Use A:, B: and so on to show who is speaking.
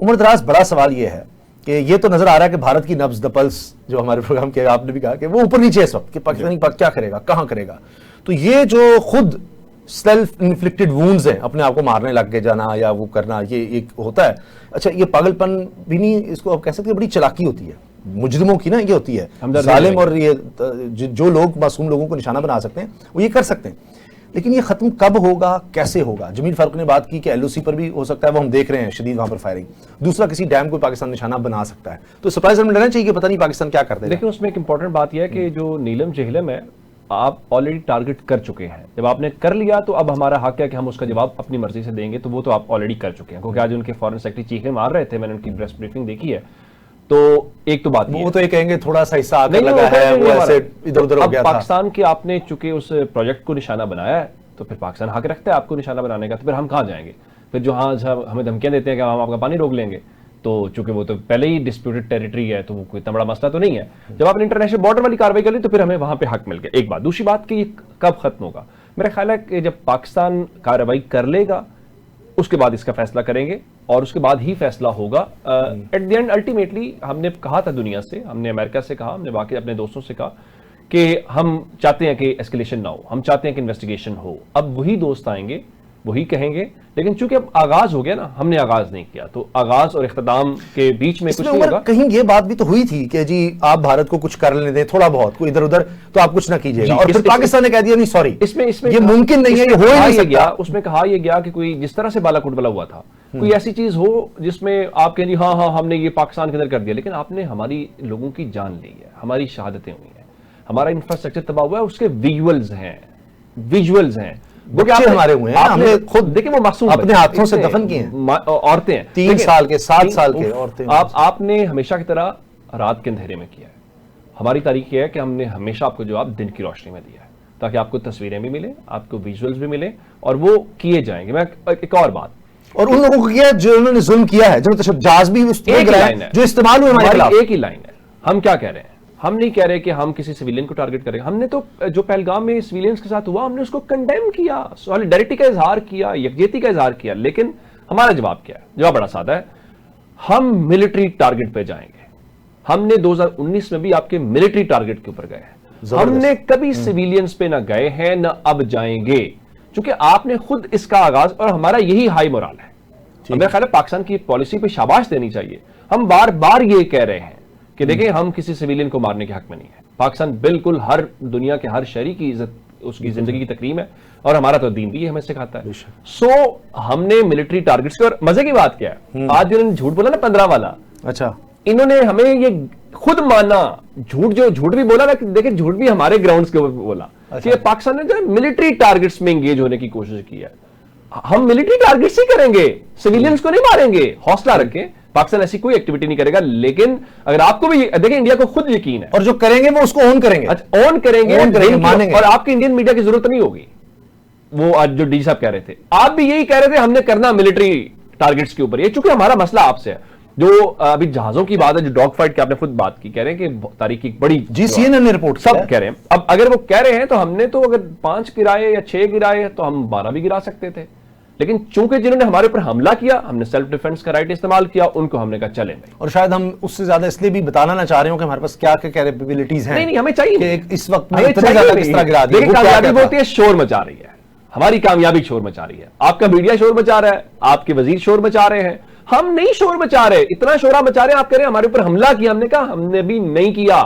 A: उमर दराज, बड़ा सवाल ये है कि ये तो नजर आ रहा है कि भारत की नब्ज द पल्स, जो हमारे प्रोग्राम के आपने भी कहा कि वो ऊपर नीचे इस वक्त कि पाकिस्तानी क्या करेगा, कहां करेगा। तो ये जो खुद सेल्फ इन्फ्लिक्टेड वुंड्स हैं, अपने आप को मारने लग के जाना या वो करना, ये एक होता है। अच्छा, ये पागलपन भी नहीं, इसको आप कह सकते हैं बड़ी चालाकी होती है मुजरिमों की ना, ये होती है जालिम, और ये जो लोग मासूम लोगों को निशाना बना सकते हैं वो ये कर सकते हैं। लेकिन ये खत्म कब होगा, कैसे होगा? जमील फारूक ने बात की कि एलओसी पर भी हो सकता है, वो हम देख रहे हैं शदीद वहां पर फायरिंग। दूसरा, किसी डैम को पाकिस्तान निशाना बना सकता है। तो सरप्राइज में डरना चाहिए कि पता नहीं पाकिस्तान क्या करते हैं।
B: लेकिन उसमें एक इंपॉर्टेंट बात यह है कि जो नीलम जहलम है, आप ऑलरेडी टारगेट कर चुके हैं। जब आपने कर लिया तो अब हमारा हक है कि हम उसका जवाब अपनी मर्जी से देंगे, तो वो तो आप ऑलरेडी कर चुके हैं। क्योंकि आज उनके फॉरेन सेक्रेटरी चीखें मार रहे थे, मैंने उनकी प्रेस ब्रीफिंग देखी है। तो एक तो बात
A: वो तो ये कहेंगे थोड़ा सा हिस्सा आकर लगा है, वो ऐसे इधर-उधर हो गया था।
B: पाकिस्तान के आपने चूंकि उस प्रोजेक्ट को निशाना बनाया है, तो फिर पाकिस्तान हक रखता है आपको निशाना बनाने का। तो फिर हम कहां जाएंगे? फिर जो हमें धमकियां देते हैं कि हम आपका पानी रोक लेंगे, तो चूंकि वो तो पहले ही डिस्प्यूटेड टेरिटरी है, तो वो कोई इतना बड़ा मसला तो नहीं है। जब आपने इंटरनेशनल बॉर्डर वाली कार्रवाई कर ली, तो फिर हमें वहां पे हक मिल गया। एक बात। दूसरी बात कि ये कब खत्म होगा? मेरा ख्याल है कि जब पाकिस्तान कार्रवाई कर लेगा, उसके बाद इसका फैसला करेंगे, और उसके बाद ही फैसला होगा। एट द एंड अल्टीमेटली हमने कहा था दुनिया से, हमने अमेरिका से कहा, हमने बाकी अपने दोस्तों से कहा कि हम चाहते हैं कि एस्केलेशन ना हो, हम चाहते हैं कि इन्वेस्टिगेशन हो। अब वही दोस्त आएंगे, वही कहेंगे। लेकिन चूंकि अब आगाज हो गया ना, हमने आगाज नहीं किया, तो आगाज और इख्तिताम के बीच में कुछ नहीं होगा।
A: कहीं ये बात भी तो हुई थी कि जी आप भारत को कुछ कर लेने दें, थोड़ा बहुत कोई इधर उधर, तो आप कुछ ना कीजिएगा, और फिर पाकिस्तान ने कह दिया नहीं सॉरी, इसमें ये मुमकिन नहीं है, ये हो ही नहीं सकता।
B: उसमें कहा यह गया कि कोई जिस तरह से बालाकोट वाला हुआ था, कोई ऐसी चीज हो जिसमें आप कहें हाँ हाँ हमने ये पाकिस्तान के अंदर कर दिया, लेकिन आपने हमारी लोगों की जान ली है, हमारी शहादतें हुई हैं, हमारा इंफ्रास्ट्रक्चर तबाह हुआ है, उसके विजुअल्स हैं
A: बच्चे हमारे हुए हैं, हमने खुद
B: देखिए वो मासूम
A: अपने हाथों से दफन किए हैं,
B: औरतें हैं
A: 3 साल के 7 साल के औरतें।
B: आपने हमेशा की तरह रात के अंधेरे में किया है। हमारी तारीख यह है कि हमने हमेशा आपको जवाब दिन की रोशनी में दिया है, ताकि आपको तस्वीरें भी मिले, आपको विजुअल्स भी मिले, और वो किए जाएंगे। मैं एक और बात,
A: और उन लोगों को किया जो उन्होंने जुल्म किया है, जो तशद्दुद भी जो इस्तेमाल हुए हमारे खिलाफ।
B: एक ही लाइन है। हम क्या कह रहे हैं? हम नहीं कह रहे कि हम किसी सिविलियन को टारगेट करेंगे। हमने तो जो पहलगाम में सिविलियंस के साथ हुआ, हमने उसको कंडेम किया, सॉलिडेरिटी का इजहार किया, यकजहती का इजहार किया। लेकिन हमारा जवाब क्या है? जवाब बड़ा सादा है, हम मिलिट्री टारगेट पे जाएंगे। हमने 2019 में भी आपके मिलिट्री टारगेट के ऊपर गए हैं, हमने कभी सिविलियंस पे ना गए हैं, ना अब जाएंगे, क्योंकि आपने खुद इसका आगाज, और हमारा यही हाई मोरल है। मेरा ख्याल है पाकिस्तान की पॉलिसी पे शाबाश देनी चाहिए। हम बार बार ये कह रहे हैं कि देखिए हम किसी सिविलियन को मारने के हक में नहीं है। पाकिस्तान बिल्कुल हर दुनिया के हर शहरी की इज्जत, उसकी जिंदगी की तकरीम है, और हमारा तो दीन भी हमें सिखाता है। सो हमने मिलिट्री टारगेट्स के, और मजे की बात क्या है, आज इन्होंने झूठ बोला ना 15 वाला,
A: अच्छा
B: इन्होंने हमें ये खुद माना, झूठ भी बोला ना, देखिए झूठ भी हमारे ग्राउंड्स के ऊपर बोला कि पाकिस्तान ने जो मिलिट्री टारगेट्स में एंगेज होने की कोशिश की है। हम मिलिट्री टारगेट्स ही करेंगे, सिविलियंस को नहीं मारेंगे, हौसला रखें। पाकिस्तान ऐसी कोई एक्टिविटी नहीं करेगा। लेकिन अगर आपको भी देखिए, इंडिया को खुद यकीन है,
A: और जो करेंगे वो उसको ऑन करेंगे,
B: ऑन करेंगे, मानेंगे, और आपके इंडियन मीडिया की जरूरत नहीं होगी। वो आज जो डी साहब कह रहे थे, आप भी यही कह रहे थे हमने करना मिलिट्री टारगेट्स के ऊपर। ये चूंकि हमारा मसला आपसे है, जो अभी जहाजों की बात है, जो डॉग फाइट की आपने खुद बात की, कह रहे हैं कि तारीख की बड़ी,
A: जी CNN ने रिपोर्ट
B: सब कह रहे हैं। अब अगर वो कह रहे हैं तो हमने तो अगर 5 गिराए या 6 गिराए तो हम 12 भी गिरा सकते थे। लेकिन चूंकि जिन्होंने हमारे ऊपर हमला किया, हमने सेल्फ डिफेंस का राइट इस्तेमाल किया, उनको हमने कहा चले नहीं।
A: और शायद हम उससे ज्यादा इसलिए भी बताना ना चाह रहे हो कि हमारे पास क्या क्या कैपेबिलिटीज हैं।
B: नहीं, हमें चाहिए
A: इस वक्त में इतना ज्यादा किस तरह गिरा दिया।
B: कामयाबी बोलती है शोर मचा रही है, हमारी कामयाबी शोर मचा रही है, आपका मीडिया शोर मचा रहा है, आपके वजीर शोर मचा रहे हैं, हम नहीं शोर मचा रहे। इतना शोरा मचा रहे हैं, आप कह रहे हैं हमारे ऊपर हमला किया, हमने कहा हमने भी नहीं किया।